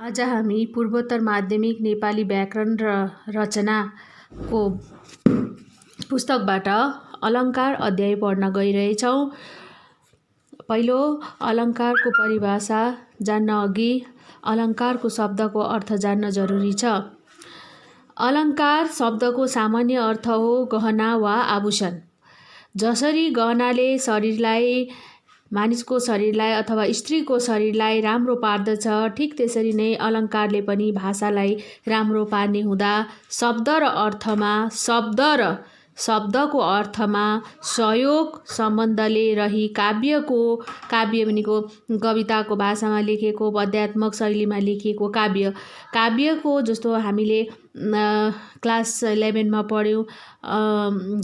आज हामी पूर्वोत्तर माध्यमिक नेपाली व्याकरण र रचनाको पुस्तकबाट अलङ्कार अध्याय पढ्न गइरहेछौँ। पहिलो अलङ्कारको परिभाषा जान्न अघि अलङ्कारको शब्दको अर्थ जान्न जरुरी छ। अलङ्कार शब्दको सामान्य अर्थ हो गहना वा आभूषण। जसरी गहनाले शरीरलाई मानिसको शरीरलाई अथवा स्त्रीको शरीरलाई राम्रो पार्दछ, ठीक त्यसरी नै अलङ्कारले पनि भाषालाई राम्रो पार्ने हुँदा शब्दको अर्थमा सहयोग सम्बन्धले रही काव्य भनेको कविताको भाषामा लेखेको, पद्यात्मक शैलीमा लेखिएको काव्यको जस्तो हामीले क्लास 11 मा पढ्यौँ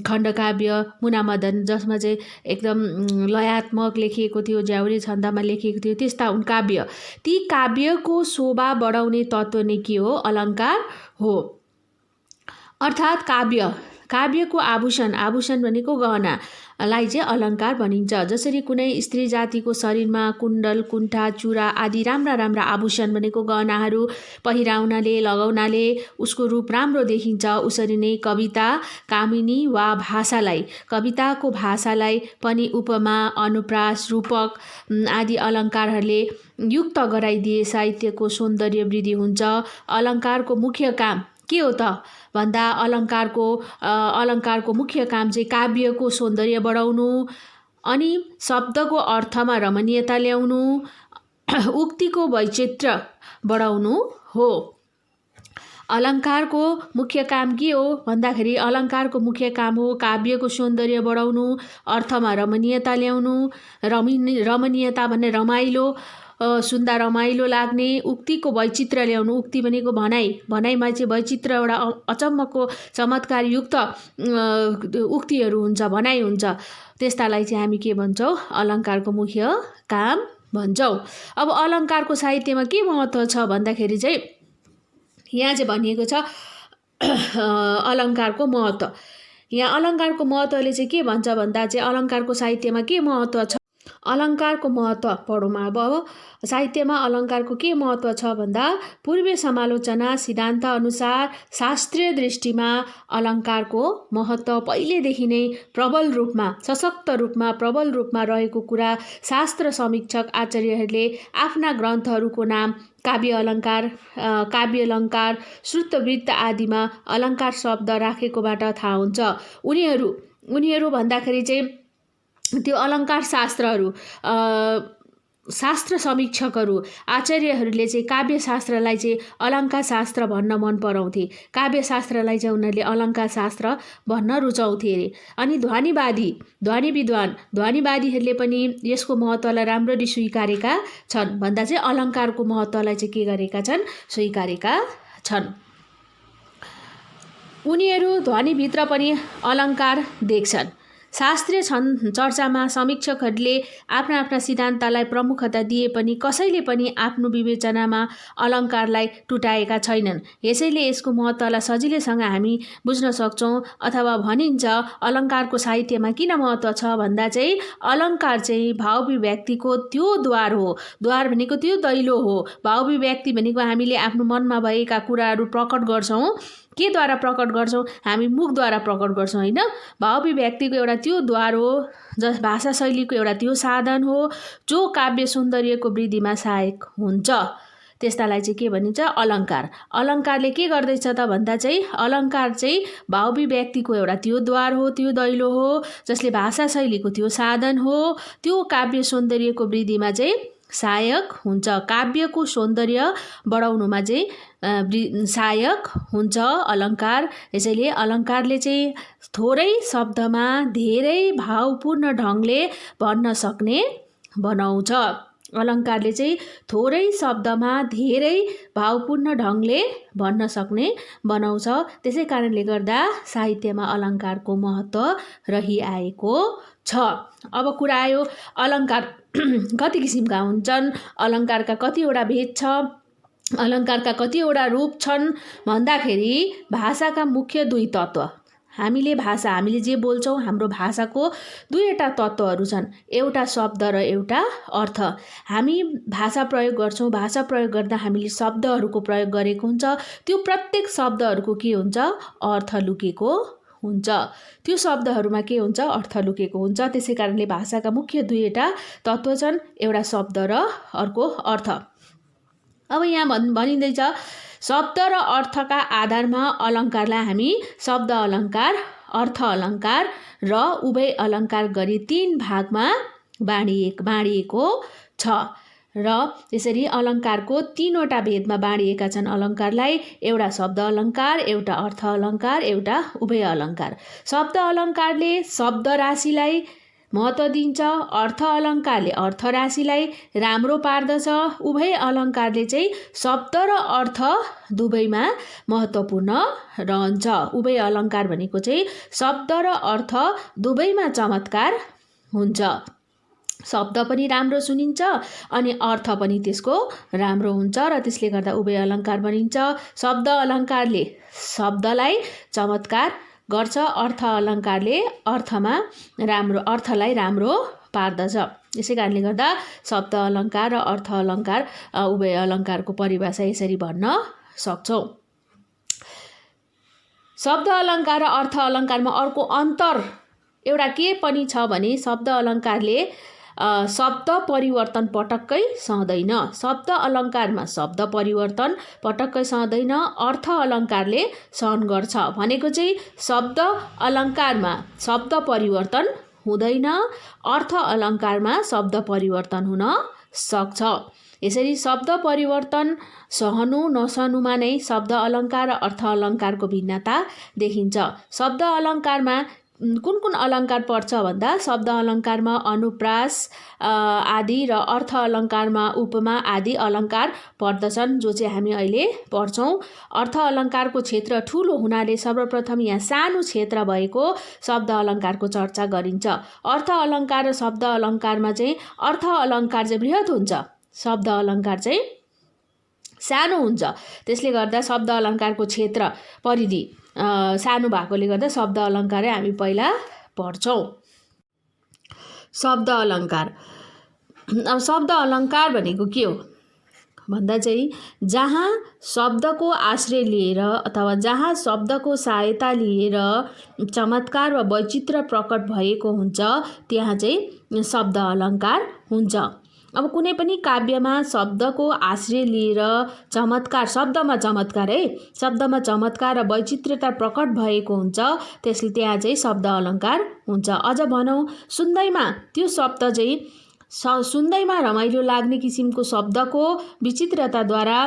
खण्डकाव्य मुनामदन, जसमा चाहिँ एकदम लयात्मक लेखिएको थियो, ज्याउरे छन्दमा लेखिएको थियो, त्यस्ता हुन् काव्य। ती काव्यको शोभा बढाउने तत्त्व नै के हो? अलङ्कार हो। अर्थात् काव्यको आभूषण भनेको गहनालाई चाहिँ अलङ्कार भनिन्छ। जसरी कुनै स्त्री जातिको शरीरमा कुण्डल, कुण्ठा, चुरा आदि राम्रा आभूषण भनेको गहनाहरू पहिराउनाले लगाउनाले उसको रूप राम्रो देखिन्छ, उसरी नै कविता, कामिनी वा कविताको भाषालाई पनि उपमा, अनुप्रास, रूपक आदि अलङ्कारहरूले युक्त गराइदिए साहित्यको सौन्दर्य वृद्धि हुन्छ। अलङ्कारको मुख्य काम के हो त भन्दा अलङ्कारको मुख्य काम चाहिँ काव्यको सौन्दर्य बढाउनु अनि शब्दको अर्थमा रमणीयता ल्याउनु, उक्तिको वैचित्र्य बढाउनु हो। अलङ्कारको मुख्य काम के हो भन्दाखेरि अलङ्कारको मुख्य काम हो काव्यको सौन्दर्य बढाउनु, अर्थमा रमणीयता ल्याउनु। रमणीयता भन्ने रमाइलो, सुन्दा रमाइलो लाग्ने, उक्तिको वैचित्र्य ल्याउनु। उक्ति भनेको भनाइमा चाहिँ वैचित्र्य, एउटा अचम्मको चमत्कारयुक्त उक्तिहरू हुन्छ, भनाइ हुन्छ। त्यस्तालाई चाहिँ हामी के भन्छौँ? अलङ्कारको मुख्य काम भन्छौँ। अब अलङ्कारको साहित्यमा के महत्त्व छ भन्दाखेरि चाहिँ यहाँ चाहिँ भनिएको छ अलङ्कारको महत्त्व। यहाँ अलङ्कारको महत्त्वले चाहिँ के भन्छ भन्दा चाहिँ अलङ्कारको साहित्यमा के महत्त्व छ? अलङ्कारको महत्त्व पढौँ। अब साहित्यमा अलङ्कारको के महत्त्व छ भन्दा पूर्वीय समालोचना सिद्धान्त अनुसार शास्त्रीय दृष्टिमा अलङ्कारको महत्त्व पहिलेदेखि नै सशक्त रूपमा प्रबल रूपमा रहेको कुरा शास्त्र समीक्षक आचार्यहरूले आफ्ना ग्रन्थहरूको नाम काव्य अलङ्कार, श्रुतवृत्त आदिमा अलङ्कार शब्द राखेकोबाट थाहा हुन्छ। उनीहरू भन्दाखेरि चाहिँ त्यो अलङ्कार शास्त्र समीक्षकहरू आचार्यहरूले चाहिँ काव्यशास्त्रलाई चाहिँ अलङ्कार शास्त्र भन्न मन पराउँथे, काव्यशास्त्रलाई चाहिँ उनीहरूले अलङ्कार शास्त्र भन्न रुचाउँथे अरे। अनि ध्वनिवादीहरूले पनि यसको महत्त्वलाई राम्ररी स्वीकारेका छन् भन्दा चाहिँ अलङ्कारको महत्त्वलाई चाहिँ के गरेका छन्? स्वीकारेका छन्। उनीहरू ध्वनिभित्र पनि अलङ्कार देख्छन्। शास्त्रीय चर्चामा समीक्षकहरूले आफ्ना सिद्धान्तलाई प्रमुखता दिए पनि कसैले पनि आफ्नो विवेचनामा अलङ्कारलाई टुटाएका छैनन्। यसैले यसको महत्त्वलाई सजिलैसँग हामी बुझ्न सक्छौँ। अथवा भनिन्छ अलङ्कारको साहित्यमा किन महत्त्व छ भन्दा चाहिँ अलङ्कार चाहिँ भावाभिव्यक्तिको त्यो द्वार हो। द्वार भनेको त्यो दैलो हो। भावाभिव्यक्ति भनेको हामीले आफ्नो मनमा भएका कुराहरू प्रकट गर्छौँ। केद्वारा प्रकट गर्छौँ? हामी मुखद्वारा प्रकट गर्छौँ, होइन? भावाभिव्यक्तिको एउटा त्यो द्वार हो, भाषा शैलीको एउटा त्यो साधन हो जो काव्य सौन्दर्यको वृद्धिमा सहायक हुन्छ। त्यस्तालाई चाहिँ के भनिन्छ? अलङ्कार। अलङ्कारले के गर्दैछ त भन्दा चाहिँ अलङ्कार चाहिँ भावाभिव्यक्तिको एउटा त्यो द्वार हो, त्यो दैलो हो जसले भाषा शैलीको त्यो साधन हो, त्यो काव्य सौन्दर्यको वृद्धिमा चाहिँ सहायक हुन्छ। काव्यको सौन्दर्य बढाउनुमा चाहिँ सहायक हुन्छ अलङ्कार। यसैले अलङ्कारले चाहिँ थोरै शब्दमा धेरै भावपूर्ण ढङ्गले भन्न सक्ने बनाउँछ। अलङ्कारले चाहिँ थोरै शब्दमा धेरै भावपूर्ण ढङ्गले भन्न सक्ने बनाउँछ। त्यसै कारणले गर्दा साहित्यमा अलङ्कारको महत्त्व रहिआएको छ। अब कुरा आयो अलङ्कार कति किसिमका हुन्छन्, अलङ्कारका कतिवटा भेद छ, अलङ्कारका कतिवटा रूप छन् भन्दाखेरि भाषाका मुख्य दुई तत्त्व हामीले जे बोल्छौँ हाम्रो भाषाको दुईवटा तत्त्वहरू छन्, एउटा शब्द र एउटा अर्थ। हामी भाषा प्रयोग गर्छौँ, भाषा प्रयोग गर्दा हामीले शब्दहरूको प्रयोग गरेको हुन्छ, त्यो प्रत्येक शब्दहरूको के हुन्छ, अर्थ लुकेको हुन्छ। त्यो शब्दहरूमा के हुन्छ, अर्थ लुकेको हुन्छ। त्यसै कारणले भाषाका मुख्य दुईवटा तत्त्व छन्, एउटा शब्द र अर्को अर्थ। अब यहाँ भनिँदैछ शब्द र अर्थका आधारमा अलङ्कारलाई हामी शब्द अलङ्कार, अर्थ अलङ्कार र उभय अलङ्कार गरी 3 भागमा बाँडिएको छ र यसरी अलङ्कारको 3वटा भेदमा बाँडिएका छन् अलङ्कारलाई। एउटा शब्द अलङ्कार, एउटा अर्थ अलङ्कार, एउटा उभय अलङ्कार। शब्द अलङ्कारले शब्द राशिलाई महत्त्व दिन्छ, अर्थ अलङ्कारले अर्थ राशिलाई राम्रो पार्दछ, उभय अलङ्कारले चाहिँ शब्द र अर्थ दुवैमा महत्त्वपूर्ण रहन्छ। उभय अलङ्कार भनेको चाहिँ शब्द र अर्थ दुवैमा चमत्कार हुन्छ। शब्द पनि राम्रो सुनिन्छ अनि अर्थ पनि त्यसको राम्रो हुन्छ र त्यसले गर्दा उभय अलङ्कार बनिन्छ। शब्द अलङ्कारले शब्दलाई चमत्कार गर्छ, अर्थ अलङ्कारले अर्थलाई राम्रो पार्दछ। यसै कारणले गर्दा शब्द अलङ्कार र अर्थ अलङ्कार उभय अलङ्कारको परिभाषा यसरी भन्न सक्छौँ। शब्द अलङ्कार र अर्थ अलङ्कारमा अर्को अन्तर एउटा के पनि छ भने शब्द अलङ्कारले शब्द परिवर्तन पटक्कै सहँदैन। शब्द अलङ्कारमा शब्द परिवर्तन पटक्कै सहँदैन, अर्थ अलङ्कारले सहन गर्छ। भनेको चाहिँ शब्द अलङ्कारमा शब्द परिवर्तन हुँदैन, अर्थ अलङ्कारमा शब्द परिवर्तन हुन सक्छ। यसरी शब्द परिवर्तन सहनु नसहनुमा नै शब्द अलङ्कार र अर्थ अलङ्कारको भिन्नता देखिन्छ। शब्द अलङ्कारमा कुन अलङ्कार पर्छ भन्दा शब्द अलङ्कारमा अनुप्रास आदि र अर्थ अलङ्कारमा उपमा आदि अलङ्कार पर्दछन्, जो चाहिँ हामी अहिले पढ्छौँ। अर्थ अलङ्कारको क्षेत्र ठुलो हुनाले सर्वप्रथम यहाँ सानो क्षेत्र भएको शब्द अलङ्कारको चर्चा गरिन्छ। अर्थ अलङ्कार र शब्द अलङ्कारमा चाहिँ अर्थ अलङ्कार चाहिँ बृहत हुन्छ, शब्द अलङ्कार चाहिँ सानो हुन्छ। त्यसले गर्दा शब्द अलङ्कारको क्षेत्र परिधि सानो भएकोले गर्दा शब्द अलङ्कारै हामी पहिला पढ्छौँ। शब्द अलङ्कार, अब शब्द अलङ्कार भनेको के हो भन्दा चाहिँ जहाँ शब्दको आश्रय लिएर अथवा जहाँ शब्दको सहायता लिएर चमत्कार वा वैचित्र्य प्रकट भएको हुन्छ त्यहाँ चाहिँ शब्द अलङ्कार हुन्छ। अब कुनै पनि काव्यमा शब्दको आश्रय लिएर चमत्कार, शब्दमा चमत्कार र वैचित्र्यता प्रकट भएको हुन्छ, त्यसले त्यहाँ चाहिँ शब्द अलङ्कार हुन्छ। अझ भनौँ सुन्दैमा त्यो शब्द चाहिँ सुन्दैमा रमाइलो लाग्ने किसिमको शब्दको विचित्रताद्वारा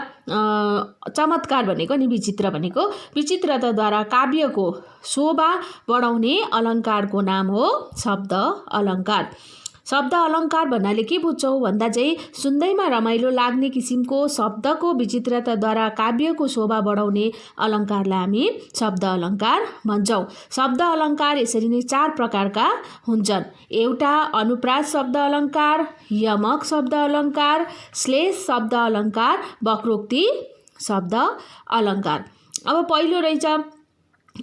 चमत्कार भनेको नि विचित्रताद्वारा काव्यको शोभा बढाउने अलङ्कारको नाम हो शब्द अलङ्कार। शब्द अलङ्कार भन्नाले के बुझ्छौँ भन्दा चाहिँ सुन्दैमा रमाइलो लाग्ने किसिमको शब्दको विचित्रताद्वारा काव्यको शोभा बढाउने अलङ्कारलाई हामी शब्द अलङ्कार भन्छौँ। शब्द अलङ्कार यसरी नै 4 प्रकारका हुन्छन्। एउटा अनुप्रास शब्द अलङ्कार, यमक शब्द अलङ्कार, श्लेष शब्द अलङ्कार, वक्रोक्ति शब्द अलङ्कार। अब पहिलो रहेछ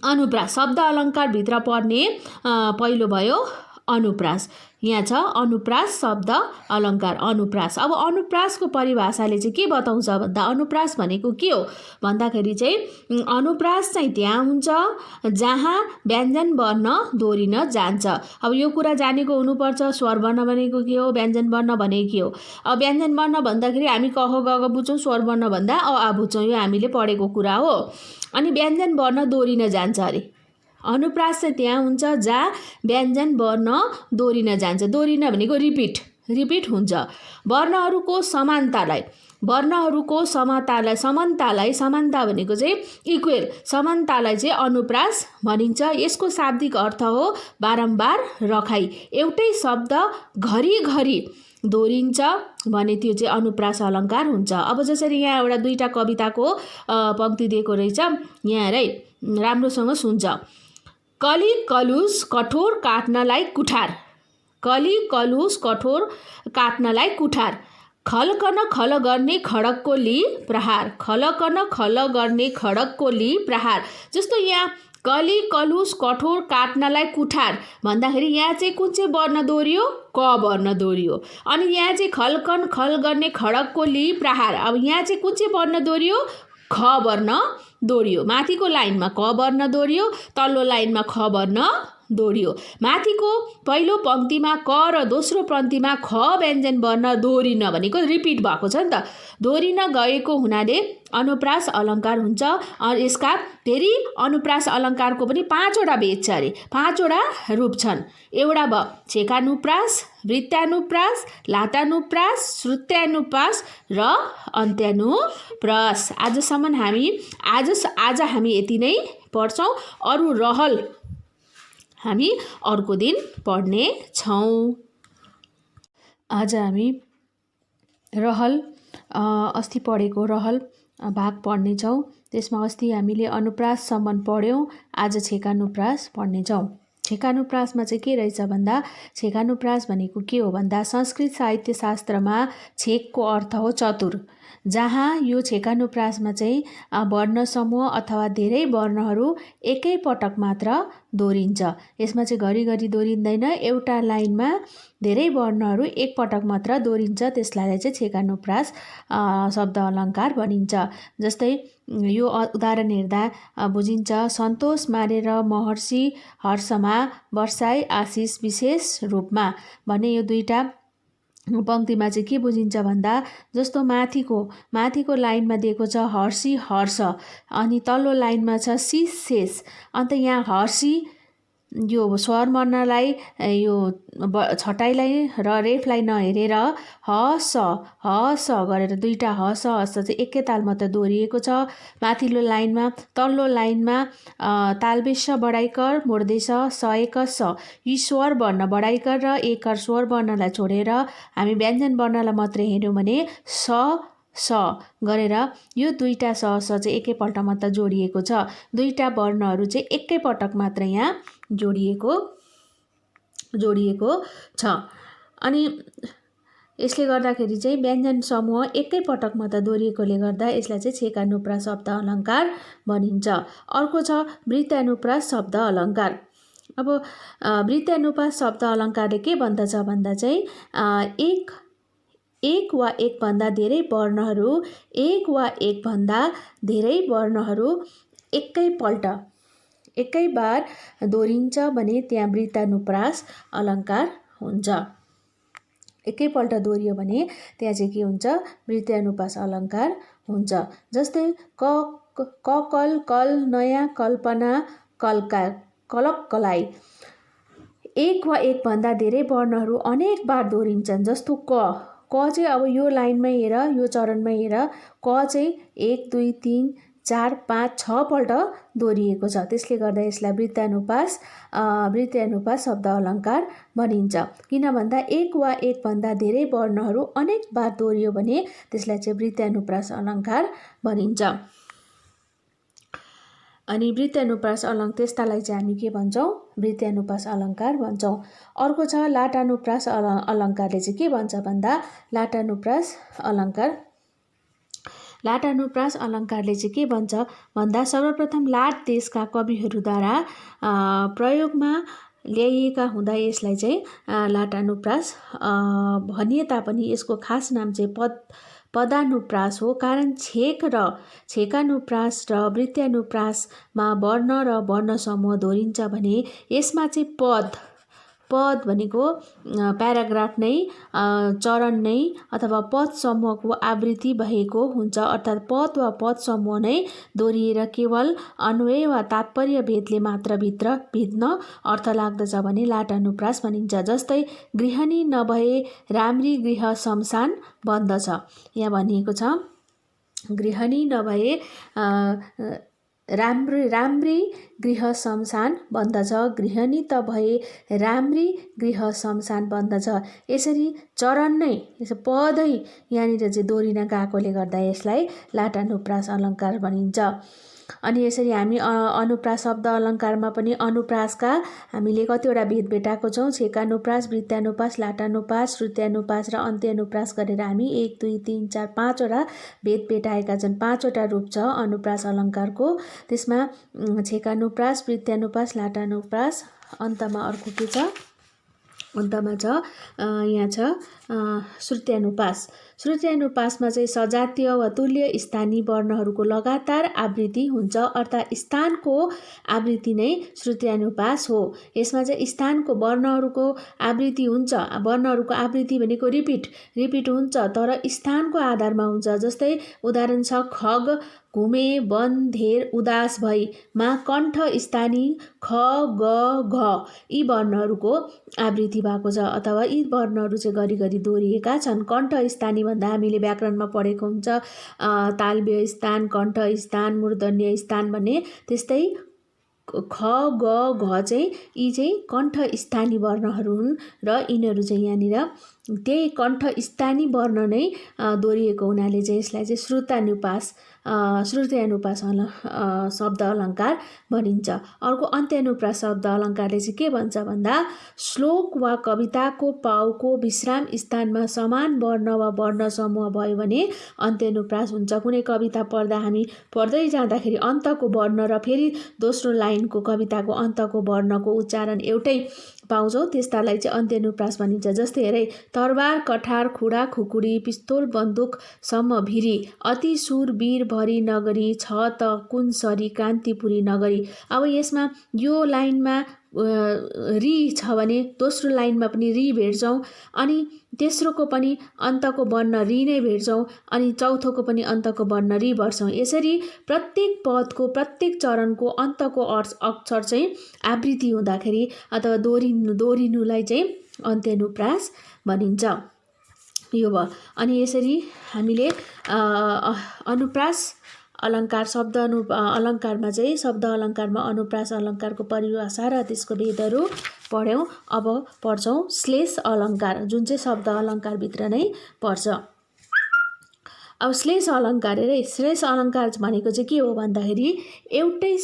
अनुप्रास। शब्द अलङ्कारभित्र पर्ने पहिलो भयो अनुप्रास। यहाँ छ अनुप्रास शब्द अलङ्कार, अनुप्रास। अब अनुप्रासको परिभाषाले चाहिँ के बताउँछ भन्दा अनुप्रास भनेको के हो भन्दाखेरि चाहिँ अनुप्रास चाहिँ त्यहाँ हुन्छ जहाँ व्यञ्जन वर्ण दोहोरिन जान्छ। अब यो कुरा जानेको हुनुपर्छ, स्वर वर्ण भनेको के हो, व्यञ्जन वर्ण भनेको के हो। अब व्यञ्जन वर्ण भन्दाखेरि हामी क ख ग घ बुझ्छौँ, स्वर वर्ण भन्दा अ आ बुझ्छौँ, यो हामीले पढेको कुरा हो। अनि व्यञ्जन वर्ण दोहोरिन जान्छ अरे। अनुप्रास चाहिँ त्यहाँ हुन्छ जहाँ व्यञ्जन वर्ण दोहोरिन जान्छ। दोहोरिन भनेको रिपिट हुन्छ। वर्णहरूको समानता भनेको चाहिँ इक्वेल, समानतालाई चाहिँ अनुप्रास भनिन्छ। यसको शाब्दिक अर्थ हो बारम्बार रखाइ। एउटै शब्द घरिघरि दोहोरिन्छ भने त्यो चाहिँ अनुप्रास अलङ्कार हुन्छ। अब जसरी यहाँ एउटा 2टा कविताको पंक्ति दिएको रहेछ, यहाँ हेर है, राम्रोसँग सुन्छ। कली कलुष कठोर काट्नलाई कुठार, खलकन खल गर्ने खड्गको ली प्रहार, जस्तो यहाँ कली कलुस कठोर काट्नलाई कुठार भन्दाखेरि यहाँ चाहिँ कुन चाहिँ वर्ण दोहोरियो? क वर्ण दोहोरियो। अनि यहाँ चाहिँ खल्कन खल गर्ने खडकको लिई प्रहार, अब यहाँ चाहिँ कुन चाहिँ वर्ण दोहोरियो? ख वर्ण दोहोरियो। माथिको लाइनमा क वर्ण दोहोरियो, तल्लो लाइनमा ख वर्ण दोहोरियो। माथिको पहिलो पंक्तिमा क र दोस्रो पंक्तिमा ख व्यञ्जन वर्ण दोहोरिन भनेको रिपिट भएको छ नि त, दोहोरिन गएको हुनाले अनुप्रास अलङ्कार हुन्छ। अनि यसका फेरि अनुप्रास अलङ्कारको पनि 5 वटा भेद छ अरे, 5 वटा रूप छन्। एउटा भयो छेकानुप्रास, वृत्तानुप्रास, लाटानुप्रास, श्रुत्यानुप्रास र अन्त्यानुप्रास। आज हामी यति नै पढ्छौँ। अरू रहल हामी अर्को दिन पढ्ने छौँ। आज हामी रहल अस्ति पढेको रहल भाग पढ्नेछौँ। त्यसमा अस्ति हामीले अनुप्राससम्म पढ्यौँ, आज छेकानुप्रास पढ्नेछौँ। छेकानुप्रासमा चाहिँ के रहेछ भन्दा, छेकानुप्रास भनेको के हो भन्दा संस्कृत साहित्य शास्त्रमा छेकको अर्थ हो चतुर। जहाँ यो छेकानुप्रासमा चाहिँ वर्ण समूह अथवा धेरै वर्णहरू एकै पटक मात्र दोहोरिन्छ। यसमा चाहिँ घरिघरि दोहोरिँदैन, एउटा लाइनमा धेरै वर्णहरू एक पटक मात्र दोहोरिन्छ, त्यसलाई चाहिँ छेकानुप्रास शब्द अलङ्कार भनिन्छ। जस्तै यो उदाहरण हेर्दा बुझिन्छ, सन्तोष मानेर महर्षि हर्षमा वर्षाई आशिष विशेष रूपमा भने यो दुईटा पंक्तिमा चाहिँ के बुझिन्छ भन्दा, जस्तो माथिको लाइनमा दिएको छ हर्षि हर्ष, अनि तल्लो लाइनमा छ शिष शेष। अन्त यहाँ हर्षि यो स्वरवर्णलाई यो छटाइलाई र रेफलाई नहेरेर हस हस गरेर दुईटा हस हस चाहिँ एकै ताल मात्र दोहोरिएको छ माथिल्लो लाइनमा। तल्लो लाइनमा तालबेश बडाइकर मूर्धेश सएक स, यी स्वर वर्ण बडाइकर र एकर स्वर वर्णलाई छोडेर हामी व्यञ्जन वर्णलाई मात्रै हेर्यौँ भने स गरेर यो दुईटा स चाहिँ एकैपल्ट मात्र जोडिएको छ। दुईटा वर्णहरू चाहिँ एकैपटक मात्र यहाँ जोडिएको छ। अनि यसले गर्दाखेरि चाहिँ व्यञ्जन समूह एकैपटक मात्र दोहोरिएकोले गर्दा यसलाई चाहिँ छेकानुप्रास शब्द अलङ्कार भनिन्छ। अर्को छ वृत्तानुप्रास शब्द अलङ्कार। अब वृत्तानुप्रास शब्द अलङ्कारले के भन्दछ भन्दा चाहिँ एक वा एकभन्दा धेरै वर्णहरू एक वा एकभन्दा धेरै वर्णहरू एकै बार दोहोरिन्छ भने त्यहाँ वृत्तानुप्रास अलङ्कार हुन्छ। एकैपल्ट दोहोरियो भने त्यहाँ चाहिँ के हुन्छ? वृत्तानुप्रास अलङ्कार हुन्छ। जस्तै कल कल नयाँ कल्पना कलका कलक कलाई, एक वा एकभन्दा धेरै वर्णहरू अनेक बार दोहोरिन्छन्। जस्तो क चाहिँ अब यो लाइनमै हेर, यो चरणमै हेर, क चाहिँ 1 2 3 4 5 6 पल्ट दोहोरिएको छ। त्यसले गर्दा यसलाई वृत्तानुप्रास शब्द अलङ्कार भनिन्छ। किन भन्दा एक वा एकभन्दा धेरै वर्णहरू अनेक बार दोहोरियो भने त्यसलाई चाहिँ वृत्तानुप्रास अलङ्कार भनिन्छ। अनि वृत्तानुप्रास त्यस्तालाई चाहिँ हामी के भन्छौँ? वृत्तानुप्रास अलङ्कार भन्छौँ। अर्को छ लाटानुप्रास अलङ्कारले चाहिँ के भन्छ भन्दा, लाटानुप्रास अलङ्कारले चाहिँ के भन्छ भन्दा, सर्वप्रथम लाट देशका कविहरूद्वारा प्रयोगमा ल्याइएका हुँदा यसलाई चाहिँ लाटानुप्रास भनिए तापनि यसको खास नाम चाहिँ पदानुप्रास हो। कारण छेकानुप्रास र वृत्तानुप्रासमा वर्ण र वर्ण समूह दोहोरिन्छ भने यसमा चाहिँ पद भनेको प्याराग्राफ नै, चरण नै अथवा पद समूहको आवृत्ति भएको हुन्छ। अर्थात् पद वा पद समूह नै दोहोरिएर केवल अन्वय वा तात्पर्य भेदले मात्र भिन्न अर्थ लाग्दछ भने लाटानुप्रास भनिन्छ। जस्तै गृहिणी नभए राम्री गृह शमशान बन्दछ। यहाँ भनिएको छ गृहिणी नभए राम्री गृह शमशान बन्दछ, गृहिणी त भए राम्री गृह शमशान बन्दछ। यसरी चरण नै पदै यहाँनिर चाहिँ दोहोरिन गएकोले गर्दा यसलाई लाटानुप्रास अलङ्कार भनिन्छ। अनि यसरी हामी अनुप्रास शब्द अलङ्कारमा पनि अनुप्रासका हामीले कतिवटा भेद भेटाएको छौँ। छेकानुप्रास, वृत्तानुप्रास, लाटानुप्रास, श्रुत्यानुप्रास र अन्त्यानुप्रास गरेर हामी 1 2 3 4 5वटा भेद भेटाएका छन्। 5वटा रूप छ अनुप्रास अलङ्कारको। त्यसमा छेकानुप्रास, वृत्तानुप्रास, लाटानुप्रास, अन्तमा अर्को के छ, अन्तमा छ यहाँ छ श्रुत्यानुप्रास। श्रुत्यानुप्रासमा चाहिँ सजातीय वा तुल्य स्थानीय वर्णहरूको लगातार आवृत्ति हुन्छ, अर्थात् स्थानको आवृत्ति नै श्रुत्यानुप्रास हो। यसमा चाहिँ स्थानको वर्णहरूको आवृत्ति हुन्छ। वर्णहरूको आवृत्ति भनेको रिपिट हुन्छ, तर स्थानको आधारमा हुन्छ। जस्तै उदाहरण छ खग, घुमे, वन, धेर, उदास भई मा कण्ठ स्थानीय ख, ग, घ यी वर्णहरूको आवृत्ति भएको छ, अथवा यी वर्णहरू चाहिँ घरिघरि दोहोरिएका छन्। कण्ठ स्थानीय भन्दा हामीले व्याकरणमा पढेको हुन्छ तालव्य स्थान, कण्ठ स्थान, मूर्धन्य स्थान भन्ने। त्यस्तै ख, ग, घ चाहिँ यी चाहिँ कण्ठ स्थानीय वर्णहरू हुन् र यिनीहरू चाहिँ यहाँनिर त्यही कण्ठ स्थानीय वर्ण नै दोहोरिएको हुनाले चाहिँ यसलाई चाहिँ श्रुत्यानुप्रास शब्द अलङ्कार भनिन्छ। अर्को अन्त्यानुप्रास शब्द अलङ्कारले चाहिँ के भन्छ भन्दा श्लोक वा कविताको पाउको विश्राम स्थानमा समान वर्ण वा वर्ण समूह भयो भने अन्त्यानुप्रास हुन्छ। कुनै कविता पढ्दा हामी पढ्दै जाँदाखेरि अन्तको वर्ण र फेरि दोस्रो लाइनको कविताको अन्तको वर्णको उच्चारण एउटै पाउँछौँ, त्यस्तालाई चाहिँ अन्त्यानुप्रास भनिन्छ। जस्तै हेरै तरबार, कठार, खुडा, खुकुडी, पिस्तोल, बन्दुक सम्म भिरी, अति सुर वीर भरी नगरी, छ त कुन सरी कान्तिपुरी नगरी। अब यसमा यो लाइनमा री छ भने दोस्रो लाइनमा पनि री भेट्छौँ, अनि तेस्रोको पनि अन्तको वर्ण री नै भेट्छौँ, अनि चौथोको पनि अन्तको वर्ण री भेट्छौँ। यसरी प्रत्येक पदको प्रत्येक चरणको अन्तको अक्षर चाहिँ आवृत्ति हुँदाखेरि अथवा दोहोरिनुलाई चाहिँ अन्त्यानुप्रास भनिन्छ। यो भयो। अनि यसरी हामीले अनुप्रास अलङ्कार अलङ्कारमा चाहिँ शब्द अलङ्कारमा अनुप्रास अलङ्कारको परिभाषा र त्यसको भेदहरू पढ्यौँ। अब पढ्छौँ श्लेष अलङ्कार, जुन चाहिँ शब्द अलङ्कारभित्र नै पर्छ। अब श्लेष अलङ्कार श्लेष अलङ्कार भनेको चाहिँ के हो भन्दाखेरि एउटै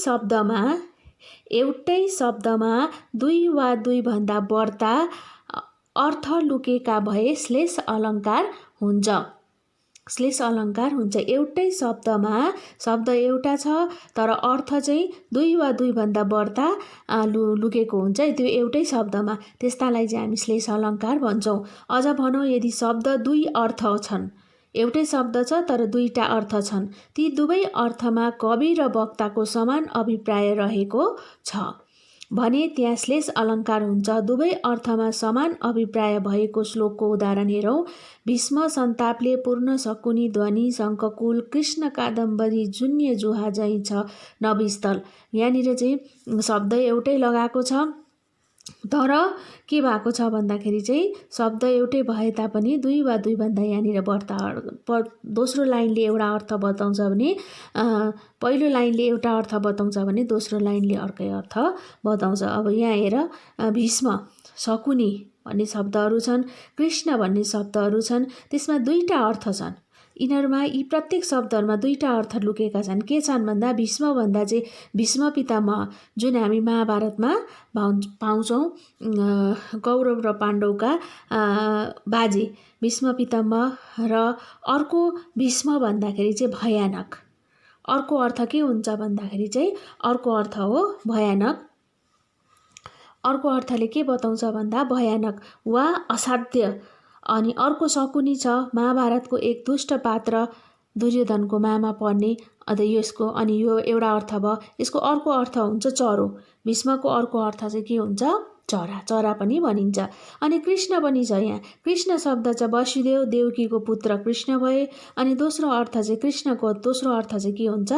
शब्दमा दुई वा दुईभन्दा बढ्ता अर्थ लुकेका भए श्लेष अलङ्कार हुन्छ। श्लेष अलङ्कार हुन्छ एउटै शब्दमा शब्द एउटा छ तर अर्थ चाहिँ दुई वा दुईभन्दा बढ्ता लुकेको हुन्छ त्यो एउटै शब्दमा, त्यस्तालाई चाहिँ हामी श्लेष अलङ्कार भन्छौँ। अझ भनौँ यदि शब्द दुई अर्थ छन्, एउटै शब्द छ तर दुईटा अर्थ छन्, ती दुवै अर्थमा कवि र वक्ताको समान अभिप्राय रहेको छ भने त्यहाँ श्लेष अलङ्कार हुन्छ। दुवै अर्थमा समान अभिप्राय भएको श्लोकको उदाहरण हेरौँ। भीष्म सन्तापले पूर्ण शकुनी ध्वनि शङ्खकुल कृष्ण कादम्बरी जुन्य जुहा जै छ नभिस्थल। यहाँनिर चाहिँ शब्द एउटै लगाएको छ तर के भएको छ भन्दाखेरि चाहिँ शब्द एउटै भए तापनि दुई वा दुईभन्दा यहाँनिर बढ्ता दोस्रो लाइनले एउटा अर्थ बताउँछ भने पहिलो लाइनले एउटा अर्थ बताउँछ भने दोस्रो लाइनले अर्कै अर्थ बताउँछ। अब यहाँ हेर भीष्म, शकुनी भन्ने शब्दहरू छन्, कृष्ण भन्ने शब्दहरू छन्, त्यसमा दुईटा अर्थ छन्। यिनीहरूमा यी प्रत्येक शब्दहरूमा दुईटा अर्थ लुकेका छन्। के छन् भन्दा भीष्म भन्दा चाहिँ भीष्म पितामह जुन हामी महाभारतमा पाउँछौँ, कौरव र पाण्डवका बाजे भीष्म पितामह, र अर्को भीष्म भन्दाखेरि चाहिँ भयानक। अर्को अर्थ के हुन्छ भन्दाखेरि चाहिँ अर्को अर्थ हो भयानक। अर्को अर्थले के बताउँछ भन्दा भयानक वा असाध्य। अनि अर्को शकुनी छ, महाभारतको एक दुष्ट पात्र दुर्योधनको मामा पर्ने। यसको अनि यो एउटा अर्थ भयो। यसको अर्को अर्थ हुन्छ चरो। भीष्मको अर्को अर्थ चाहिँ के हुन्छ? चरा पनि भनिन्छ। अनि कृष्ण पनि छ। यहाँ कृष्ण शब्द चाहिँ वसुदेव देवकीको पुत्र कृष्ण भए। अनि दोस्रो अर्थ चाहिँ कृष्णको दोस्रो अर्थ चाहिँ के हुन्छ?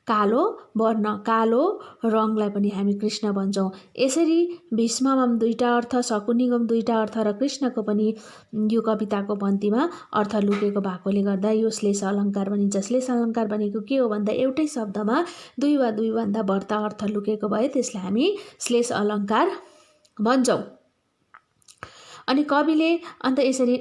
कालो वर्ण, कालो रङलाई पनि हामी कृष्ण भन्छौँ। यसरी भीष्ममा दुईटा अर्थ, शकुनीको दुईटा अर्थ र कृष्णको पनि यो कविताको पन्क्तिमा अर्थ लुकेको भएकोले गर्दा यो श्लेष अलङ्कार भनिन्छ। श्लेष अलङ्कार भनेको के हो भन्दा एउटै शब्दमा दुई वा दुईभन्दा बढ्ता अर्थ लुकेको भए त्यसलाई हामी श्लेष अलङ्कार भन्छौँ। अनि कविले अन्त यसरी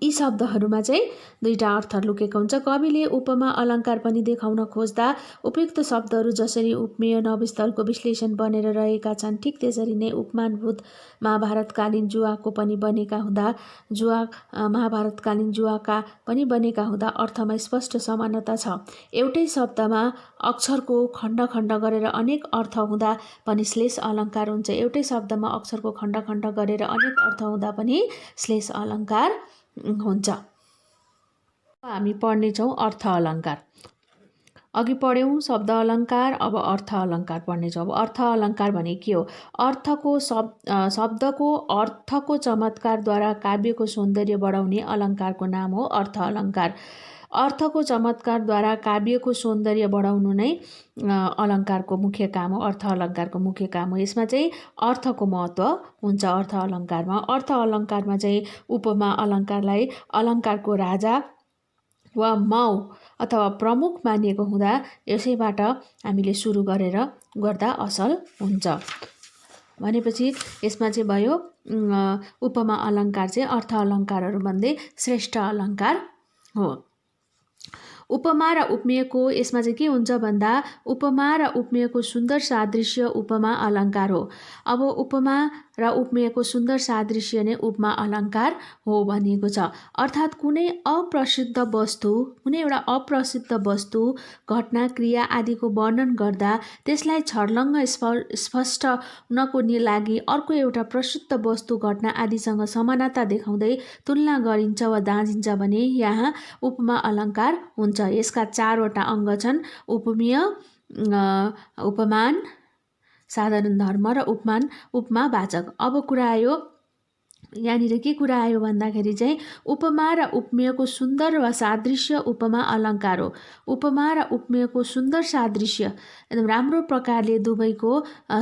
यी शब्दहरूमा चाहिँ दुईटा अर्थ लुकेको हुन्छ। कविले उपमा अलङ्कार पनि देखाउन खोज्दा उपयुक्त शब्दहरू जसरी उपमेय नवस्थलको विश्लेषण बनेर रहेका छन्, ठिक त्यसरी नै उपमानभूत महाभारतकालीन जुवाको पनि बनेका हुँदा महाभारतकालीन जुवाका पनि बनेका हुँदा अर्थमा स्पष्ट समानता छ। एउटै शब्दमा अक्षरको खण्ड खण्ड गरेर अनेक अर्थ हुँदा पनि श्लेष अलङ्कार हुन्छ। एउटै शब्दमा अक्षरको खण्ड खण्ड गरेर अनेक अर्थ हुँदा पनि श्लेष अलङ्कार हुन्छ। हामी पढ्नेछौँ अर्थ अलङ्कार। अघि पढ्यौँ शब्द अलङ्कार, अब अर्थ अलङ्कार पढ्नेछौँ। अब अर्थ अलङ्कार भने के हो? शब्दको अर्थको चमत्कारद्वारा काव्यको सौन्दर्य बढाउने अलङ्कारको नाम हो अर्थ अलङ्कार। अर्थको चमत्कारद्वारा काव्यको सौन्दर्य बढाउनु नै अलङ्कारको मुख्य काम हो, अर्थ अलङ्कारको मुख्य काम हो। यसमा चाहिँ अर्थको महत्त्व हुन्छ अर्थ अलङ्कारमा। अर्थ अलङ्कारमा चाहिँ उपमा अलङ्कारलाई अलङ्कारको राजा वा माउ अथवा प्रमुख मानिएको हुँदा यसैबाट हामीले सुरु गर्दा असल हुन्छ। भनेपछि यसमा चाहिँ भयो उपमा अलङ्कार चाहिँ अर्थ अलङ्कारहरूमध्ये श्रेष्ठ अलङ्कार हो। उपमा र उपमेयको यसमा चाहिँ के हुन्छ भन्दा उपमा र उपमेयको सुन्दर सादृश्य उपमा अलङ्कार हो। अब उपमा र उपमेयको सुन्दर सादृश्य नै उपमा अलङ्कार हो भनिएको छ। अर्थात् कुनै एउटा अप्रसिद्ध वस्तु, घटना, क्रिया आदिको वर्णन गर्दा त्यसलाई छर्लङ्ग स्पष्ट हुनको लागि अर्को एउटा प्रसिद्ध वस्तु, घटना आदिसँग समानता देखाउँदै तुलना गरिन्छ वा दाँजिन्छ भने यहाँ उपमा अलङ्कार हुन्छ। यसका 4वटा अङ्ग छन्: उपमेय, उपमान, साधारण धर्म र उपमावाचक। अब कुरा आयो यहाँनिर के कुरा आयो भन्दाखेरि चाहिँ उपमा र उपमेयको सुन्दर वा सादृश्य उपमा अलङ्कार हो। उपमा र उपमेयको सुन्दर सादृश्य एकदम राम्रो प्रकारले दुवैको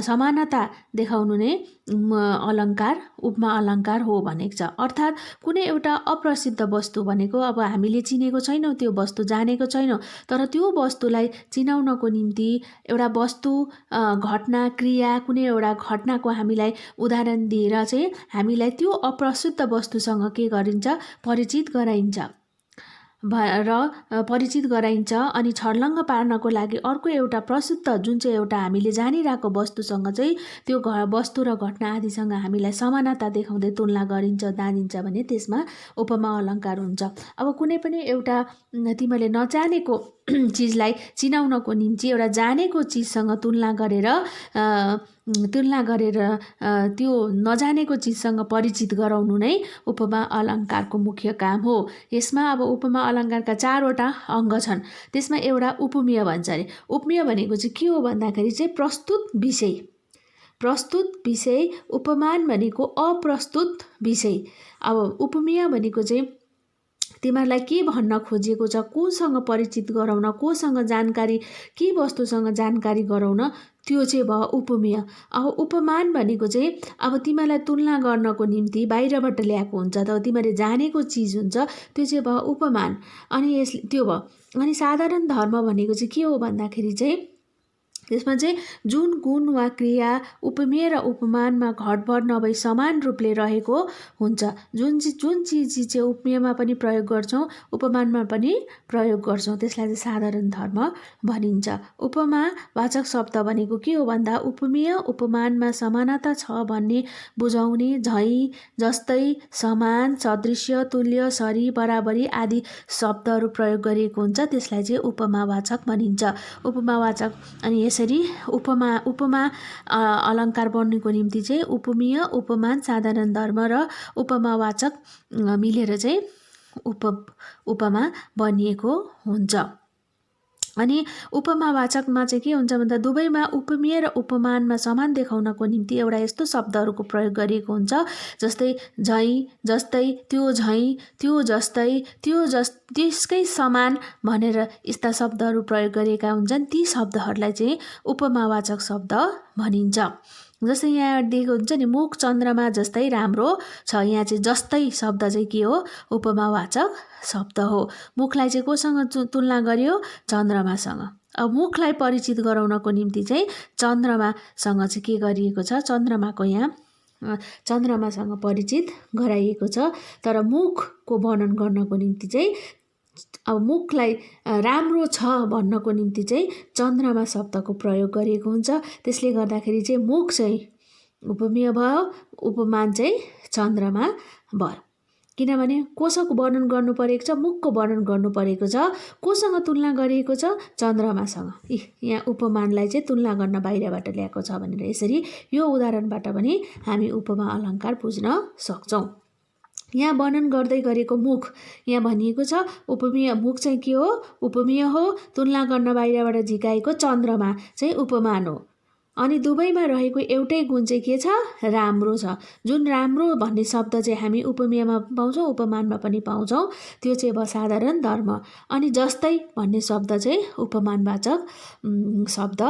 समानता देखाउनु नै अलङ्कार उपमा अलङ्कार हो भनेको छ। अर्थात् कुनै एउटा अप्रसिद्ध वस्तु भनेको अब हामीले चिनेको छैनौँ, त्यो वस्तु जानेको छैनौँ, तर त्यो वस्तुलाई चिनाउनको निम्ति एउटा वस्तु, घटना, क्रिया, कुनै एउटा घटनाको हामीलाई उदाहरण दिएर चाहिँ हामीलाई त्यो अप्रसिद्ध वस्तुसँग के गरिन्छ? परिचित गराइन्छ अनि छर्लङ्ग पार्नको लागि अर्को एउटा प्रसिद्ध, जुन चाहिँ एउटा हामीले जानिरहेको वस्तुसँग चाहिँ त्यो वस्तु र घटना आदिसँग हामीलाई समानता देखाउँदै तुलना गरिन्छ, दाँजिन्छ भने त्यसमा उपमा अलङ्कार हुन्छ। अब कुनै पनि एउटा तिमीले नजानेको चिजलाई चिनाउनको निम्ति एउटा जानेको चिजसँग तुलना गरेर त्यो नजानेको चिजसँग परिचित गराउनु नै उपमा अलङ्कारको मुख्य काम हो। यसमा अब उपमा अलङ्कारका 4वटा अङ्ग छन्। त्यसमा एउटा उपमेय भन्छ अरे। उपमेय भनेको चाहिँ के हो भन्दाखेरि चाहिँ प्रस्तुत विषय, उपमान भनेको अप्रस्तुत विषय। अब उपमेय भनेको चाहिँ तिमीहरूलाई के भन्न खोजिएको छ, कोसँग परिचित गराउन, कोसँग जानकारी, के वस्तुसँग जानकारी गराउन, त्यो चाहिँ भयो उपमेय। अब उपमान भनेको चाहिँ अब तिमीलाई तुलना गर्नको निम्ति बाहिरबाट ल्याएको हुन्छ, तर तिमीले जानेको चिज हुन्छ, त्यो चाहिँ भयो उपमान। अनि त्यो भयो। अनि साधारण धर्म भनेको चाहिँ के हो भन्दाखेरि चाहिँ त्यसमा चाहिँ जुन गुण वा क्रिया उपमेय र उपमानमा घटबड नभई समान रूपले रहेको हुन्छ। जुन चिज चाहिँ उपमेयमा पनि प्रयोग गर्छौँ, उपमानमा पनि प्रयोग गर्छौँ, त्यसलाई चाहिँ साधारण धर्म भनिन्छ। उपमावाचक शब्द भनेको के हो भन्दा उपमेय उपमानमा समानता छ भन्ने बुझाउने झैँ, जस्तै, समान, सदृश्य, तुल्य, सरी, बराबरी आदि शब्दहरू प्रयोग गरिएको हुन्छ, त्यसलाई चाहिँ उपमावाचक भनिन्छ। उपमावाचक अनि उपमा अलङ्कार बन्नुको निम्ति चाहिँ उपमेय, उपमान, साधारण धर्म र उपमावाचक मिलेर चाहिँ उपमा बनिएको हुन्छ। अनि उपमावाचकमा चाहिँ के हुन्छ भन्दा दुवैमा उपमेय र उपमानमा समान देखाउनको निम्ति एउटा यस्तो शब्दहरूको प्रयोग गरिएको हुन्छ, जस्तै झैँ, जस्तै, त्यो झैँ, त्यो जस्तै, त्यसकै समान भनेर यस्ता शब्दहरू प्रयोग गरिएका हुन्छन्। ती शब्दहरूलाई चाहिँ उपमावाचक शब्द भनिन्छ। जस्तै यहाँ दिएको हुन्छ नि, मुख चन्द्रमा जस्तै राम्रो छ, यहाँ चाहिँ जस्तै शब्द चाहिँ के हो? उपमावाचक शब्द हो। मुखलाई चाहिँ कोसँग तुलना गरियो? चन्द्रमासँग। अब मुखलाई परिचित गराउनको निम्ति चाहिँ चन्द्रमासँग चाहिँ के गरिएको छ? चन्द्रमाको यहाँ चन्द्रमासँग परिचित गराइएको छ। तर मुखको वर्णन गर्नको निम्ति चाहिँ अब मुखलाई राम्रो छ भन्नको निम्ति चाहिँ चन्द्रमा शब्दको प्रयोग गरिएको हुन्छ। त्यसले गर्दाखेरि चाहिँ मुख चाहिँ उपमेय भयो, उपमान चाहिँ चन्द्रमा भयो। किनभने कोसँग वर्णन गर्नु परेको छ, मुखको वर्णन गर्नु परेको छ, कोसँग तुलना गरिएको छ, चन्द्रमासँग। यहाँ उपमानलाई चाहिँ तुलना गर्न बाहिरबाट ल्याएको छ भनेर यसरी यो उदाहरणबाट पनि हामी उपमा अलङ्कार बुझ्न सक्छौँ। यहाँ वर्णन गर्दै गरेको मुख यहाँ भनिएको छ उपमेय। मुख चाहिँ के हो? उपमेय हो। तुलना गर्न बाहिरबाट झिकाएको चन्द्रमा चाहिँ उपमान हो। अनि दुवैमा रहेको एउटै गुण चाहिँ के छ? राम्रो छ। जुन राम्रो भन्ने शब्द चाहिँ हामी उपमेयमा पाउँछौँ, उपमानमा पनि पाउँछौँ, त्यो चाहिँ अब साधारण धर्म। अनि जस्तै भन्ने शब्द चाहिँ उपमानवाचक शब्द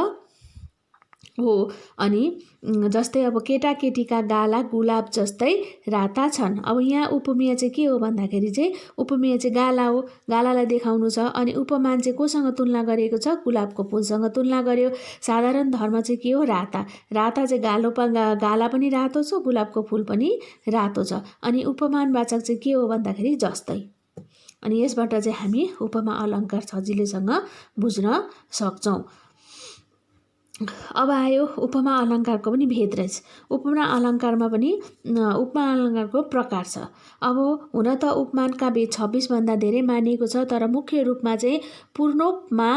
हो। अनि जस्तै अब केटाकेटीका गाला गुलाब जस्तै राता छन्। अब यहाँ उपमेय चाहिँ के हो भन्दाखेरि चाहिँ उपमेय चाहिँ गाला हो, गालालाई देखाउनु छ। अनि उपमान चाहिँ कोसँग तुलना गरिएको छ? गुलाबको फुलसँग तुलना गर्यो। साधारण धर्म चाहिँ के हो? राता। राता चाहिँ गाला पनि रातो छ, गुलाबको फुल पनि रातो छ। अनि उपमानवाचक चाहिँ के हो भन्दाखेरि जस्तै। अनि यसबाट चाहिँ हामी उपमा अलङ्कार सजिलैसँग बुझ्न सक्छौँ। अब आयो उपमा अलङ्कारको पनि भेद रहेछ। उपमा अलङ्कारमा पनि उपमा अलङ्कारको प्रकार छ। अब हुन त उपमानका भेद 26 भन्दा धेरै मानिएको छ, तर मुख्य रूपमा चाहिँ पूर्णोपमा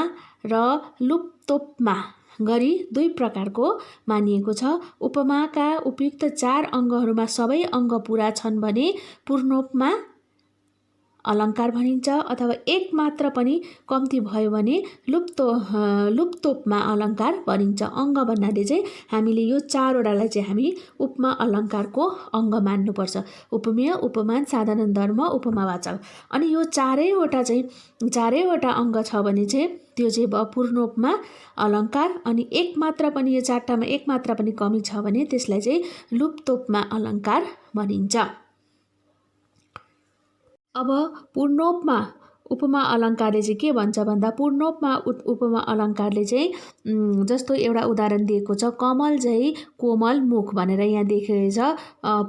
र लुप्तोपमा गरी दुई प्रकारको मानिएको छ। उपमाका उपयुक्त 4 अङ्गहरूमा सबै अङ्ग पुरा छन् भने पूर्णोपमा अलङ्कार भनिन्छ, अथवा एक मात्र पनि कम्ती भयो भने लुप्तोपमा अलङ्कार भनिन्छ। अङ्ग भन्नाले चाहिँ हामीले यो 4 वटालाई चाहिँ हामी उपमा अलङ्कारको अङ्ग मान्नुपर्छ। उपमेय, उपमान, साधारण धर्म, उपमावाचक। अनि यो चारैवटा अङ्ग छ भने चाहिँ त्यो चाहिँ भयो पूर्णोपमा अलङ्कार। अनि एक मात्र पनि यो 4टामा एक मात्र पनि कमी छ भने त्यसलाई चाहिँ लुप्तोपमा अलङ्कार भनिन्छ। अब पूर्णोपमा उपमा अलङ्कारले चाहिँ के भन्छ भन्दा पूर्णोपमा उपमा अलङ्कारले चाहिँ जस्तो एउटा उदाहरण दिएको छ, कमल चाहिँ कोमल मुख भनेर यहाँ देखिएको छ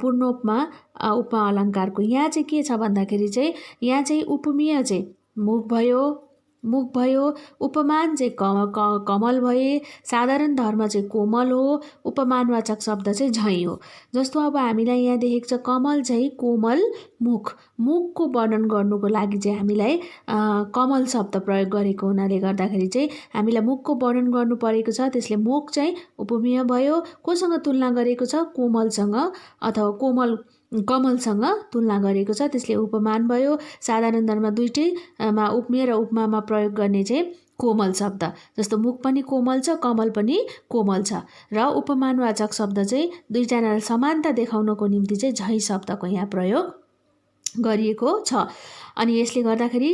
पूर्णोपमा उपमा अलङ्कारको। यहाँ चाहिँ के छ भन्दाखेरि चाहिँ यहाँ चाहिँ उपमेय चाहिँ मुख भयो, उपमान चाहिँ कमल भए, साधारण धर्म चाहिँ कोमल हो, उपमानवाचक शब्द चाहिँ झैँ हो। जस्तो अब हामीलाई यहाँ देखेको छ कमल चाहिँ कोमल मुखको वर्णन गर्नुको लागि चाहिँ हामीलाई कमल शब्द प्रयोग गरेको हुनाले गर्दाखेरि चाहिँ हामीलाई मुखको वर्णन गर्नु परेको छ। त्यसले मुख चाहिँ उपमेय भयो। कोसँग तुलना गरेको छ? कोमलसँग अथवा कमलसँग तुलना गरेको छ, त्यसले उपमान भयो। साधारण धर्म दुईटैमा उपमेय र उपमामा प्रयोग गर्ने चाहिँ कोमल शब्द। जस्तो मुख पनि कोमल छ, कमल पनि कोमल छ। र उपमानवाचक शब्द चाहिँ दुईजनालाई समानता देखाउनको निम्ति चाहिँ झैँ शब्दको यहाँ प्रयोग गरिएको छ। अनि यसले गर्दाखेरि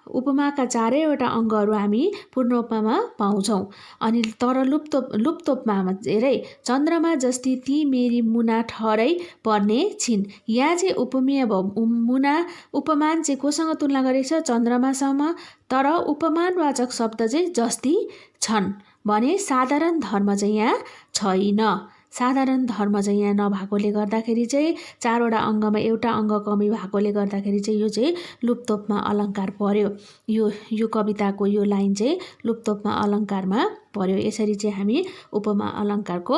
उपमाका चारैवटा अङ्गहरू हामी पूर्णोपमामा पाउँछौँ। अनि तर लुप्तोपमामा धेरै चन्द्रमा जस्ती ती मेरी मुना ठहरै पर्ने छिन्। यहाँ चाहिँ उपमेय उपमान चाहिँ कोसँग तुलना गरेको छ? चन्द्रमासँग। तर उपमानवाचक शब्द चाहिँ जस्ती छन् भने साधारण धर्म चाहिँ यहाँ छैन। साधारण धर्म चाहिँ यहाँ नभएकोले गर्दाखेरि चाहिँ 4वटा अङ्गमा एउटा अङ्ग कमी भएकोले गर्दाखेरि चाहिँ यो चाहिँ लुप्तोपमा अलङ्कार पर्यो। यो कविताको यो लाइन चाहिँ लुप्तोपमा अलङ्कारमा पर्यो। यसरी चाहिँ हामी उपमा अलङ्कारको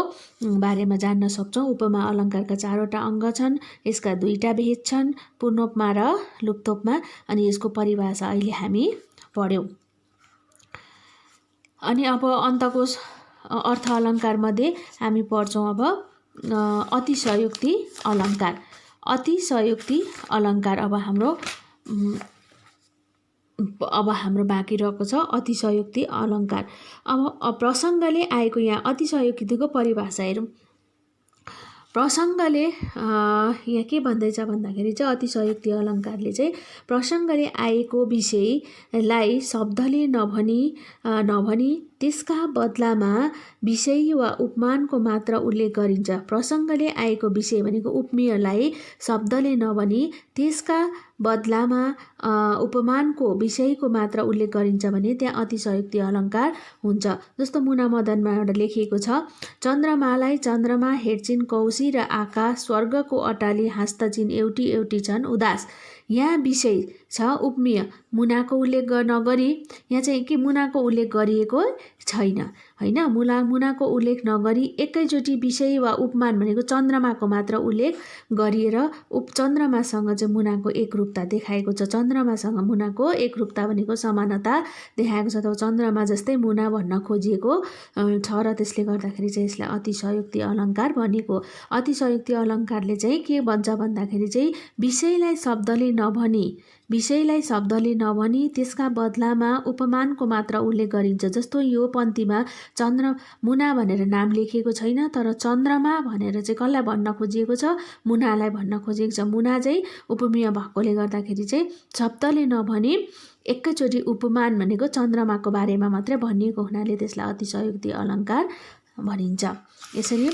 बारेमा जान्न सक्छौँ। उपमा अलङ्कारका 4वटा अङ्ग छन्, यसका 2टा भेद छन्, पूर्णोपमा र लुप्तोपमा। अनि यसको परिभाषा अहिले हामी पढ्यौँ। अनि अब अन्तको अर्थ अलङ्कार मध्ये हामी पढ्छौँ अब अतिशयोक्ति अलङ्कार। अतिशयोक्ति अलङ्कार अब हाम्रो बाँकी रहेको छ अतिशयोक्ति अलङ्कार। अब प्रसङ्गले आएको यहाँ अतिशयोक्तिको परिभाषा हेरौँ। प्रसङ्गले यहाँ के भन्दैछ भन्दाखेरि चाहिँ अतिशयोक्ति अलङ्कारले चाहिँ प्रसङ्गले आएको विषयलाई शब्दले नभनी त्यसका बदलामा विषय वा उपमानको मात्र उल्लेख गरिन्छ। प्रसङ्गले आएको विषय भनेको उपमेयलाई शब्दले नभनी त्यसका बदलामा उपमानको विषयको मात्र उल्लेख गरिन्छ भने त्यहाँ अतिशयोक्ति अलङ्कार हुन्छ। जस्तो मुना मदनमा एउटा लेखिएको छ, चन्द्रमालाई चन्द्रमा हेर्छिन् कौशी र आकाश, स्वर्गको अटाली हाँस्दा छिन् एउटी एउटी छन् उदास। यहाँ विषय छ उपमेय, मुनाको उल्लेख नगरी यहाँ चाहिँ के मुनाको उल्लेख गरिएको छैन होइन। मुनाको उल्लेख नगरी एकैचोटि विषय वा उपमान भनेको चन्द्रमाको मात्र उल्लेख गरिएर चन्द्रमासँग चाहिँ मुनाको एकरूपता देखाएको छ। चन्द्रमासँग मुनाको एकरूपता भनेको समानता देखाएको छ, अथवा चन्द्रमा जस्तै मुना भन्न खोजिएको छ र त्यसले गर्दाखेरि चाहिँ यसलाई अतिशयोक्ति अलङ्कार भनेको। अतिशयोक्ति अलङ्कारले चाहिँ के भन्छ भन्दाखेरि चाहिँ विषयलाई शब्दले नभनी त्यसका बदलामा उपमानको मात्र उल्लेख गरिन्छ। जस्तो यो पन्क्तिमा मुना भनेर नाम लेखिएको छैन, तर चन्द्रमा भनेर चाहिँ कसलाई भन्न खोजिएको छ, मुनालाई भन्न खोजिएको छ। मुना चाहिँ उपमेय भएकोले गर्दाखेरि चाहिँ शब्दले नभनी एकैचोटि उपमान भनेको चन्द्रमाको बारेमा मात्रै भनिएको हुनाले त्यसलाई अतिशयोक्ति अलङ्कार भनिन्छ। यसरी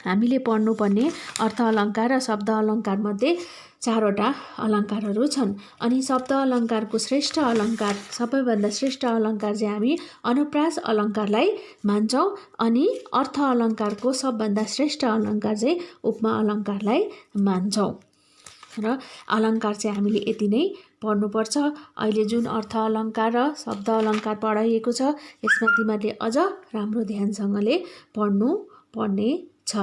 हामीले पढ्नुपर्ने अर्थ अलङ्कार र शब्द अलङ्कार मध्ये 4वटा अलङ्कारहरू छन्। अनि शब्द अलङ्कारको श्रेष्ठ अलङ्कार, सबैभन्दा श्रेष्ठ अलङ्कार चाहिँ हामी अनुप्रास अलङ्कारलाई मान्छौँ, अनि अर्थ अलङ्कारको सबभन्दा श्रेष्ठ अलङ्कार चाहिँ उपमा अलङ्कारलाई मान्छौँ। र अलङ्कार चाहिँ हामीले यति नै पढ्नुपर्छ। अहिले जुन अर्थ अलङ्कार र शब्द अलङ्कार पढाइएको छ यसमा तिमीहरूले अझ राम्रो ध्यानसँगले पढ्नु पर्ने छ।